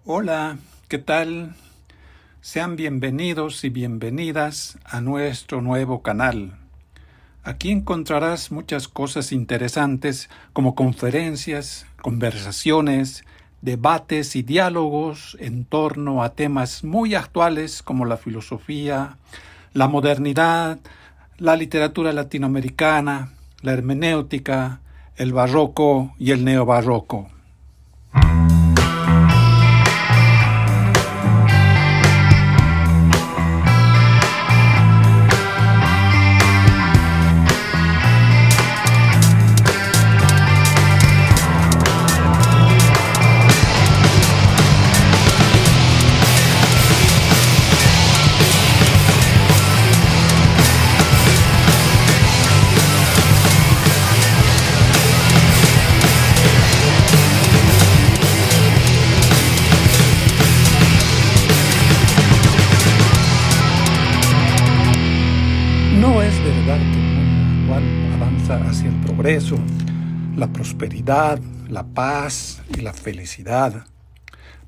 Hola, ¿qué tal? Sean bienvenidos y bienvenidas a nuestro nuevo canal. Aquí encontrarás muchas cosas interesantes como conferencias, conversaciones, debates y diálogos en torno a temas muy actuales como la filosofía, la modernidad, la literatura latinoamericana, la hermenéutica, el barroco y el neobarroco. No es verdad que el mundo actual avanza hacia el progreso, la prosperidad, la paz y la felicidad.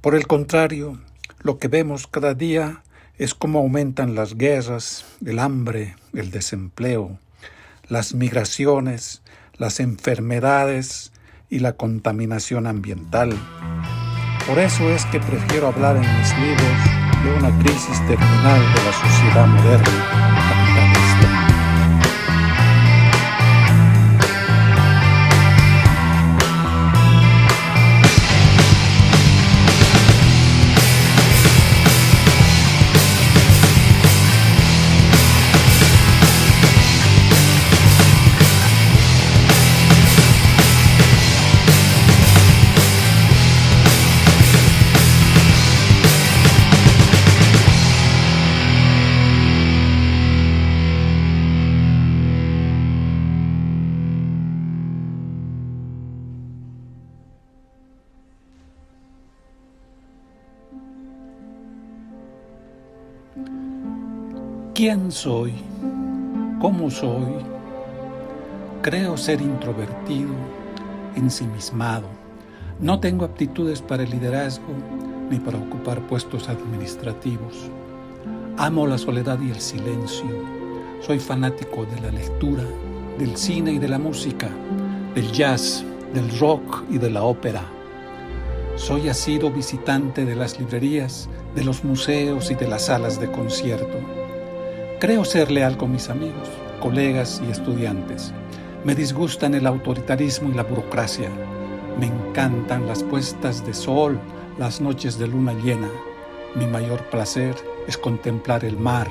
Por el contrario, lo que vemos cada día es cómo aumentan las guerras, el hambre, el desempleo, las migraciones, las enfermedades y la contaminación ambiental. Por eso es que prefiero hablar en mis libros de una crisis terminal de la sociedad moderna capitalista. ¿Quién soy? ¿Cómo soy? Creo ser introvertido, ensimismado. No tengo aptitudes para el liderazgo ni para ocupar puestos administrativos. Amo la soledad y el silencio. Soy fanático de la lectura, del cine y de la música, del jazz, del rock y de la ópera. Soy asiduo visitante de las librerías, de los museos y de las salas de concierto. Creo ser leal con mis amigos, colegas y estudiantes. Me disgustan el autoritarismo y la burocracia. Me encantan las puestas de sol, las noches de luna llena. Mi mayor placer es contemplar el mar.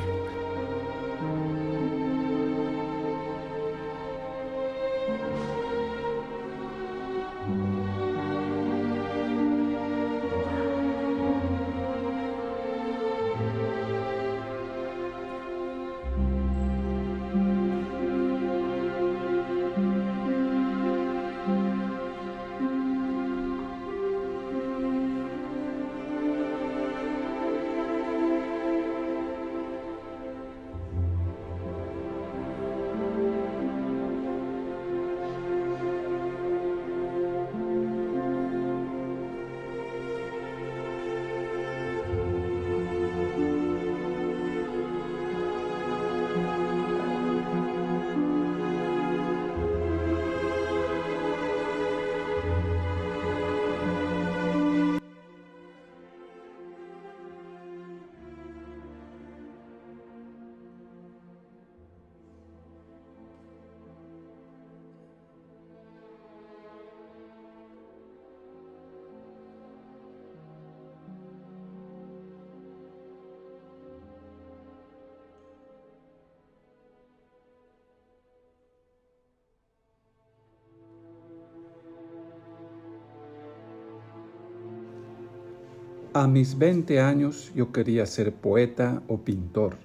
A mis 20 años yo quería ser poeta o pintor.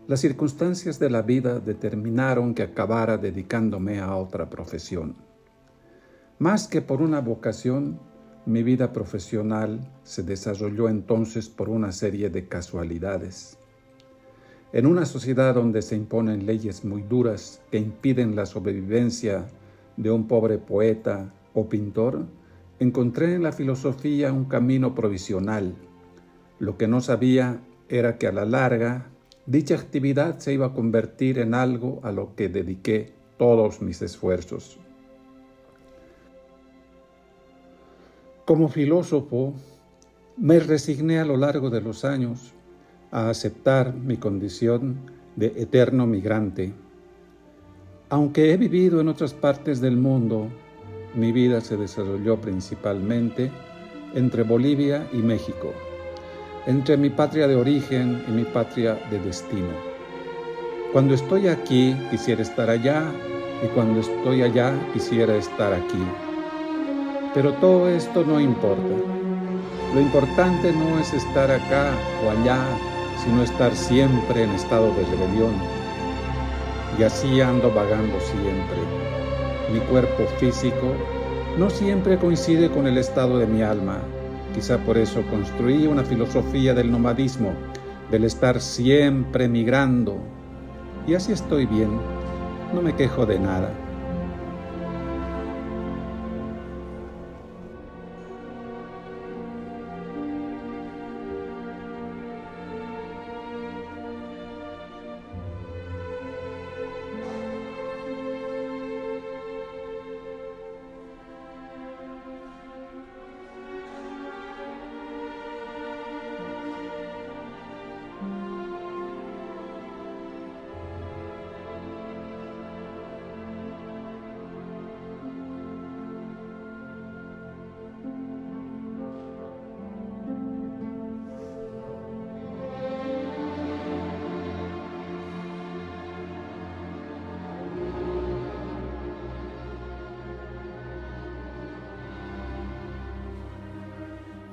Las circunstancias de la vida determinaron que acabara dedicándome a otra profesión. Más que por una vocación, mi vida profesional se desarrolló entonces por una serie de casualidades. En una sociedad donde se imponen leyes muy duras que impiden la sobrevivencia de un pobre poeta o pintor, encontré en la filosofía un camino provisional. Lo que no sabía era que a la larga dicha actividad se iba a convertir en algo a lo que dediqué todos mis esfuerzos. Como filósofo, me resigné a lo largo de los años a aceptar mi condición de eterno migrante. Aunque he vivido en otras partes del mundo, mi vida se desarrolló principalmente entre Bolivia y México, entre mi patria de origen y mi patria de destino. Cuando estoy aquí, quisiera estar allá, y cuando estoy allá, quisiera estar aquí. Pero todo esto no importa. Lo importante no es estar acá o allá, sino estar siempre en estado de rebelión. Y así ando vagando siempre. Mi cuerpo físico no siempre coincide con el estado de mi alma. Quizá por eso construí una filosofía del nomadismo, del estar siempre migrando. Y así estoy bien, no me quejo de nada.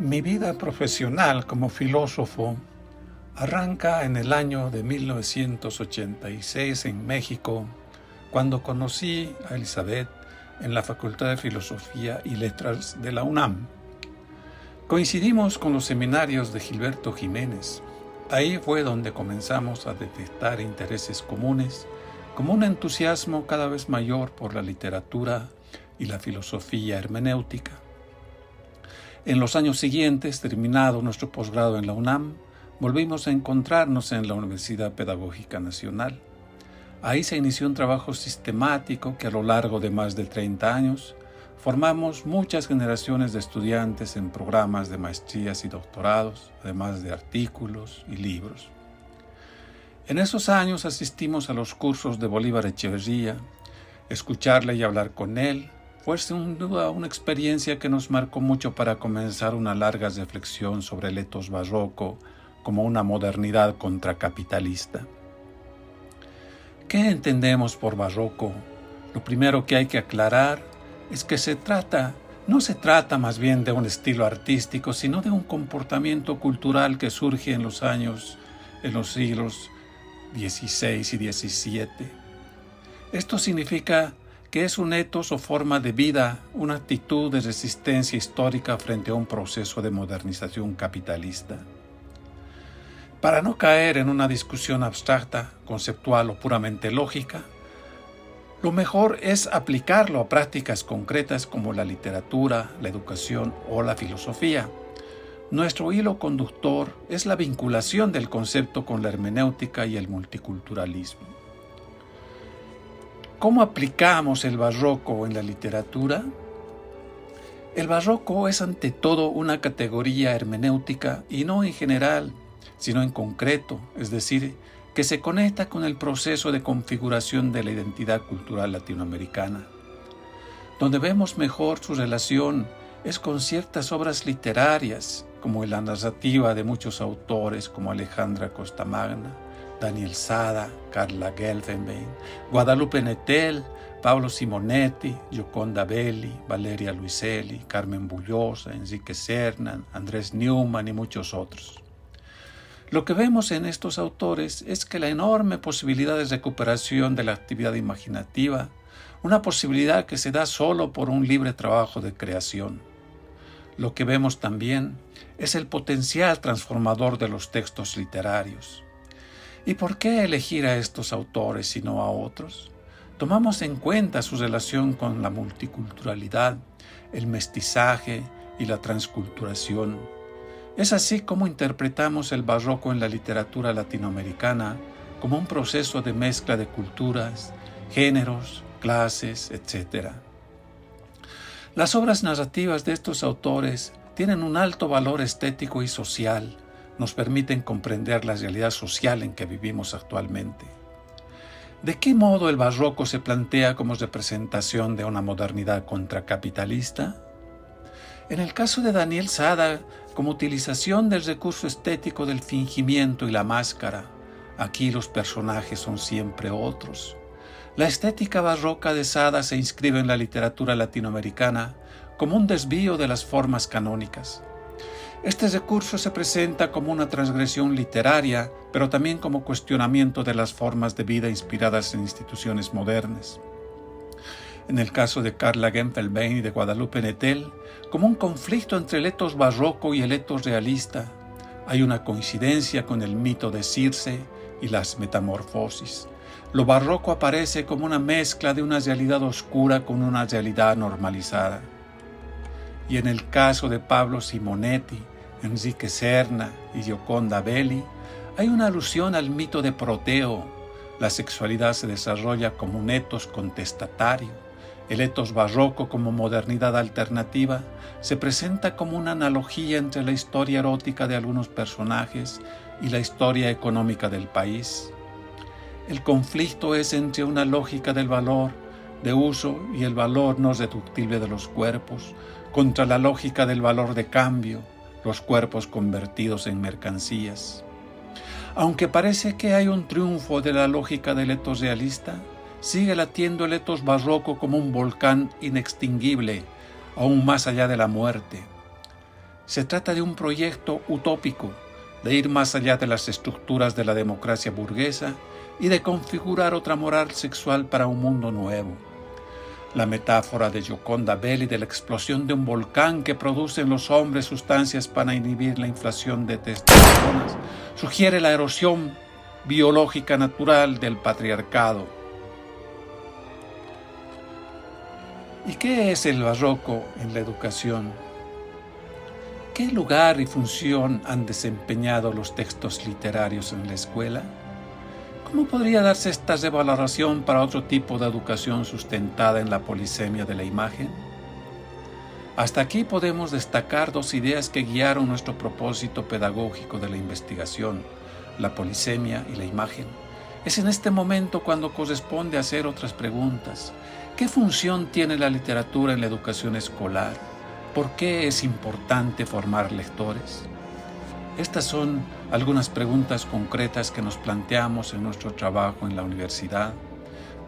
Mi vida profesional como filósofo arranca en el año de 1986 en México, cuando conocí a Elizabeth en la Facultad de Filosofía y Letras de la UNAM. Coincidimos con los seminarios de Gilberto Jiménez. Ahí fue donde comenzamos a detectar intereses comunes, como un entusiasmo cada vez mayor por la literatura y la filosofía hermenéutica. En los años siguientes, terminado nuestro posgrado en la UNAM, volvimos a encontrarnos en la Universidad Pedagógica Nacional. Ahí se inició un trabajo sistemático que a lo largo de más de 30 años formamos muchas generaciones de estudiantes en programas de maestrías y doctorados, además de artículos y libros. En esos años asistimos a los cursos de Bolívar Echeverría. Escucharle y hablar con él fue sin duda una experiencia que nos marcó mucho para comenzar una larga reflexión sobre el etos barroco como una modernidad contracapitalista. ¿Qué entendemos por barroco? Lo primero que hay que aclarar es que no se trata más bien de un estilo artístico, sino de un comportamiento cultural que surge en los siglos XVI y XVII. Esto significa que es un etos o forma de vida, una actitud de resistencia histórica frente a un proceso de modernización capitalista. Para no caer en una discusión abstracta, conceptual o puramente lógica, lo mejor es aplicarlo a prácticas concretas como la literatura, la educación o la filosofía. Nuestro hilo conductor es la vinculación del concepto con la hermenéutica y el multiculturalismo. ¿Cómo aplicamos el barroco en la literatura? El barroco es ante todo una categoría hermenéutica y no en general, sino en concreto, es decir, que se conecta con el proceso de configuración de la identidad cultural latinoamericana. Donde vemos mejor su relación es con ciertas obras literarias, como la narrativa de muchos autores como Alejandra Costamagna, Daniel Sada, Carla Gelfenbein, Guadalupe Nettel, Pablo Simonetti, Gioconda Belli, Valeria Luiselli, Carmen Bullosa, Enrique Cernan, Andrés Neumann y muchos otros. Lo que vemos en estos autores es que la enorme posibilidad de recuperación de la actividad imaginativa, una posibilidad que se da solo por un libre trabajo de creación. Lo que vemos también es el potencial transformador de los textos literarios. ¿Y por qué elegir a estos autores y no a otros? tomamos en cuenta su relación con la multiculturalidad, el mestizaje y la transculturación. Es así como interpretamos el barroco en la literatura latinoamericana como un proceso de mezcla de culturas, géneros, clases, etc. Las obras narrativas de estos autores tienen un alto valor estético y social, nos permiten comprender la realidad social en que vivimos actualmente. ¿De qué modo el barroco se plantea como representación de una modernidad contracapitalista? En el caso de Daniel Sada, como utilización del recurso estético del fingimiento y la máscara, aquí los personajes son siempre otros. La estética barroca de Sada se inscribe en la literatura latinoamericana como un desvío de las formas canónicas. Este recurso se presenta como una transgresión literaria, pero también como cuestionamiento de las formas de vida inspiradas en instituciones modernas. En el caso de Carla Genfelbein y de Guadalupe Nettel, como un conflicto entre el etos barroco y el etos realista, hay una coincidencia con el mito de Circe y las metamorfosis. Lo barroco aparece como una mezcla de una realidad oscura con una realidad normalizada. Y en el caso de Pablo Simonetti, Enrique Serna y Gioconda Belli, hay una alusión al mito de Proteo. La sexualidad se desarrolla como un etos contestatario. El etos barroco como modernidad alternativa se presenta como una analogía entre la historia erótica de algunos personajes y la historia económica del país. El conflicto es entre una lógica del valor de uso y el valor no reductible de los cuerpos, contra la lógica del valor de cambio, los cuerpos convertidos en mercancías. Aunque parece que hay un triunfo de la lógica del etos realista, sigue latiendo el etos barroco como un volcán inextinguible, aún más allá de la muerte. Se trata de un proyecto utópico, de ir más allá de las estructuras de la democracia burguesa y de configurar otra moral sexual para un mundo nuevo. La metáfora de Gioconda Belli de la explosión de un volcán que produce en los hombres sustancias para inhibir la inflación de testosterona sugiere la erosión biológica natural del patriarcado. ¿Y qué es el barroco en la educación? ¿Qué lugar y función han desempeñado los textos literarios en la escuela? ¿Cómo podría darse esta revaloración para otro tipo de educación sustentada en la polisemia de la imagen? Hasta aquí podemos destacar dos ideas que guiaron nuestro propósito pedagógico de la investigación, la polisemia y la imagen. Es en este momento cuando corresponde hacer otras preguntas. ¿Qué función tiene la literatura en la educación escolar? ¿Por qué es importante formar lectores? Estas son algunas preguntas concretas que nos planteamos en nuestro trabajo en la universidad.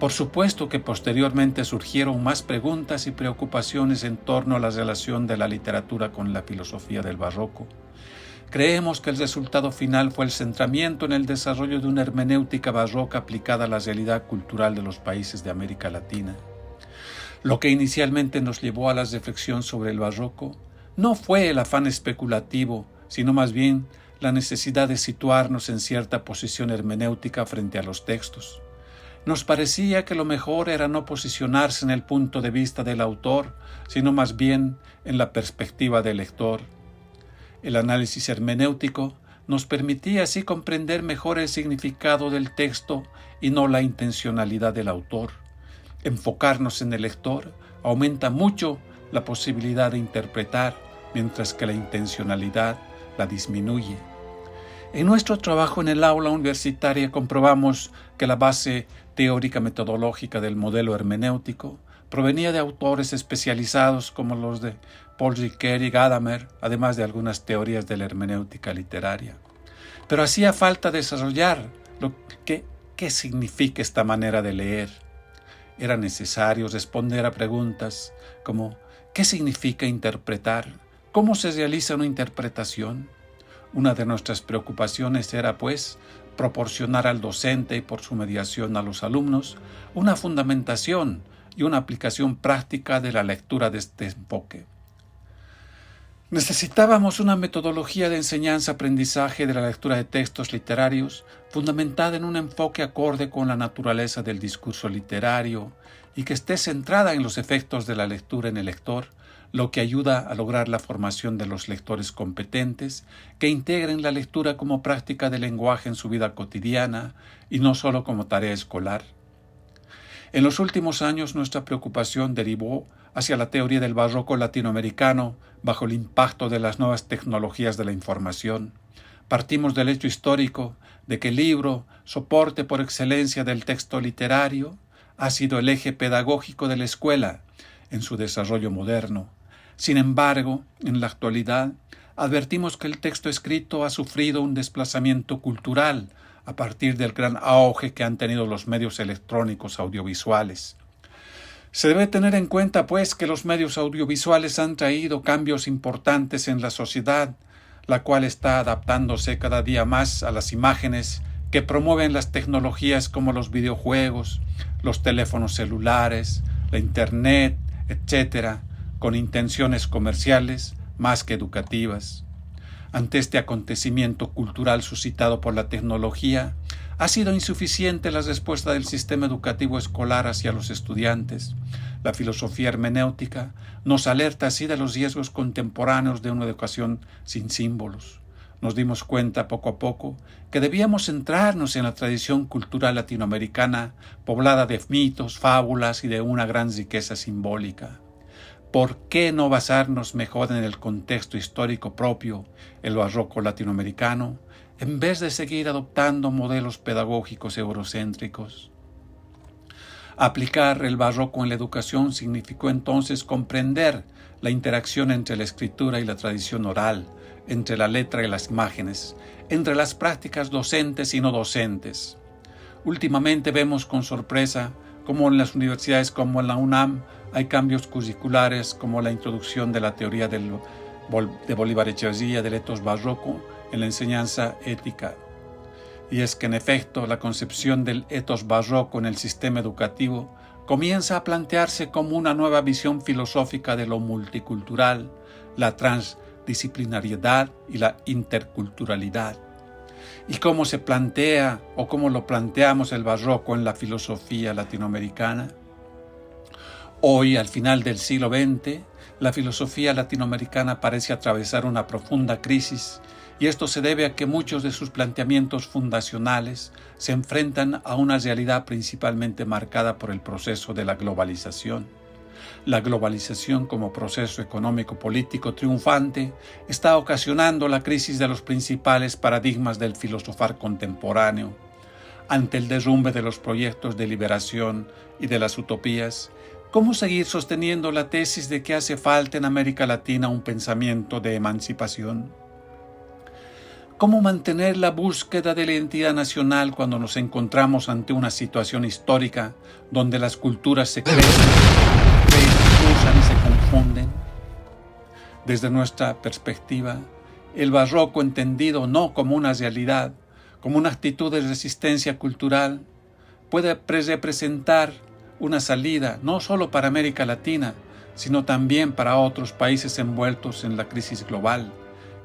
Por supuesto que posteriormente surgieron más preguntas y preocupaciones en torno a la relación de la literatura con la filosofía del barroco. Creemos que el resultado final fue el centramiento en el desarrollo de una hermenéutica barroca aplicada a la realidad cultural de los países de América Latina. Lo que inicialmente nos llevó a la reflexión sobre el barroco no fue el afán especulativo, sino más bien la necesidad de situarnos en cierta posición hermenéutica frente a los textos. Nos parecía que lo mejor era no posicionarse en el punto de vista del autor, sino más bien en la perspectiva del lector. El análisis hermenéutico nos permitía así comprender mejor el significado del texto y no la intencionalidad del autor. Enfocarnos en el lector aumenta mucho la posibilidad de interpretar, mientras que la intencionalidad la disminuye. En nuestro trabajo en el aula universitaria comprobamos que la base teórica metodológica del modelo hermenéutico provenía de autores especializados como los de Paul Ricoeur y Gadamer, además de algunas teorías de la hermenéutica literaria. Pero hacía falta desarrollar qué significa esta manera de leer. Era necesario responder a preguntas como ¿qué significa interpretar? ¿Cómo se realiza una interpretación? Una de nuestras preocupaciones era, pues, proporcionar al docente y por su mediación a los alumnos una fundamentación y una aplicación práctica de la lectura de este enfoque. Necesitábamos una metodología de enseñanza-aprendizaje de la lectura de textos literarios fundamentada en un enfoque acorde con la naturaleza del discurso literario y que esté centrada en los efectos de la lectura en el lector, lo que ayuda a lograr la formación de los lectores competentes que integren la lectura como práctica de lenguaje en su vida cotidiana y no solo como tarea escolar. En los últimos años nuestra preocupación derivó hacia la teoría del barroco latinoamericano bajo el impacto de las nuevas tecnologías de la información. Partimos del hecho histórico de que el libro, soporte por excelencia del texto literario, ha sido el eje pedagógico de la escuela en su desarrollo moderno. Sin embargo, en la actualidad, advertimos que el texto escrito ha sufrido un desplazamiento cultural a partir del gran auge que han tenido los medios electrónicos audiovisuales. Se debe tener en cuenta, pues, que los medios audiovisuales han traído cambios importantes en la sociedad, la cual está adaptándose cada día más a las imágenes que promueven las tecnologías como los videojuegos, los teléfonos celulares, la Internet, etc., con intenciones comerciales más que educativas. Ante este acontecimiento cultural suscitado por la tecnología, ha sido insuficiente la respuesta del sistema educativo escolar hacia los estudiantes. La filosofía hermenéutica nos alerta así de los riesgos contemporáneos de una educación sin símbolos. Nos dimos cuenta poco a poco que debíamos centrarnos en la tradición cultural latinoamericana, poblada de mitos, fábulas y de una gran riqueza simbólica. ¿Por qué no basarnos mejor en el contexto histórico propio, el barroco latinoamericano, en vez de seguir adoptando modelos pedagógicos eurocéntricos? Aplicar el barroco en la educación significó entonces comprender la interacción entre la escritura y la tradición oral, entre la letra y las imágenes, entre las prácticas docentes y no docentes. Últimamente vemos con sorpresa cómo en las universidades como en la UNAM hay cambios curriculares como la introducción de la teoría de Bolívar Echeverría del etos barroco en la enseñanza ética. Y es que en efecto la concepción del etos barroco en el sistema educativo comienza a plantearse como una nueva visión filosófica de lo multicultural, la transdisciplinariedad y la interculturalidad. ¿Y cómo se plantea o cómo lo planteamos el barroco en la filosofía latinoamericana? Hoy, al final del siglo XX, la filosofía latinoamericana parece atravesar una profunda crisis y esto se debe a que muchos de sus planteamientos fundacionales se enfrentan a una realidad principalmente marcada por el proceso de la globalización. La globalización como proceso económico-político triunfante está ocasionando la crisis de los principales paradigmas del filosofar contemporáneo. Ante el derrumbe de los proyectos de liberación y de las utopías, ¿cómo seguir sosteniendo la tesis de que hace falta en América Latina un pensamiento de emancipación? ¿Cómo mantener la búsqueda de la identidad nacional cuando nos encontramos ante una situación histórica donde las culturas se cruzan y se confunden? Desde nuestra perspectiva, el barroco entendido no como una realidad, como una actitud de resistencia cultural, puede representar una salida no solo para América Latina, sino también para otros países envueltos en la crisis global,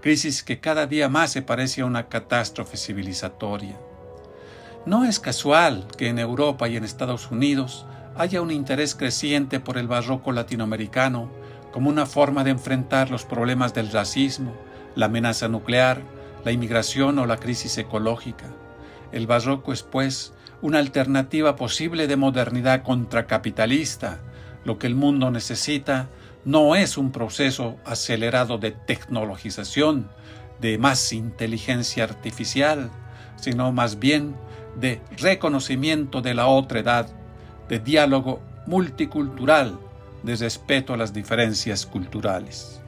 crisis que cada día más se parece a una catástrofe civilizatoria. No es casual que en Europa y en Estados Unidos haya un interés creciente por el barroco latinoamericano como una forma de enfrentar los problemas del racismo, la amenaza nuclear, la inmigración o la crisis ecológica. El barroco es, pues, una alternativa posible de modernidad contracapitalista. Lo que el mundo necesita no es un proceso acelerado de tecnologización, de más inteligencia artificial, sino más bien de reconocimiento de la otredad, de diálogo multicultural, de respeto a las diferencias culturales.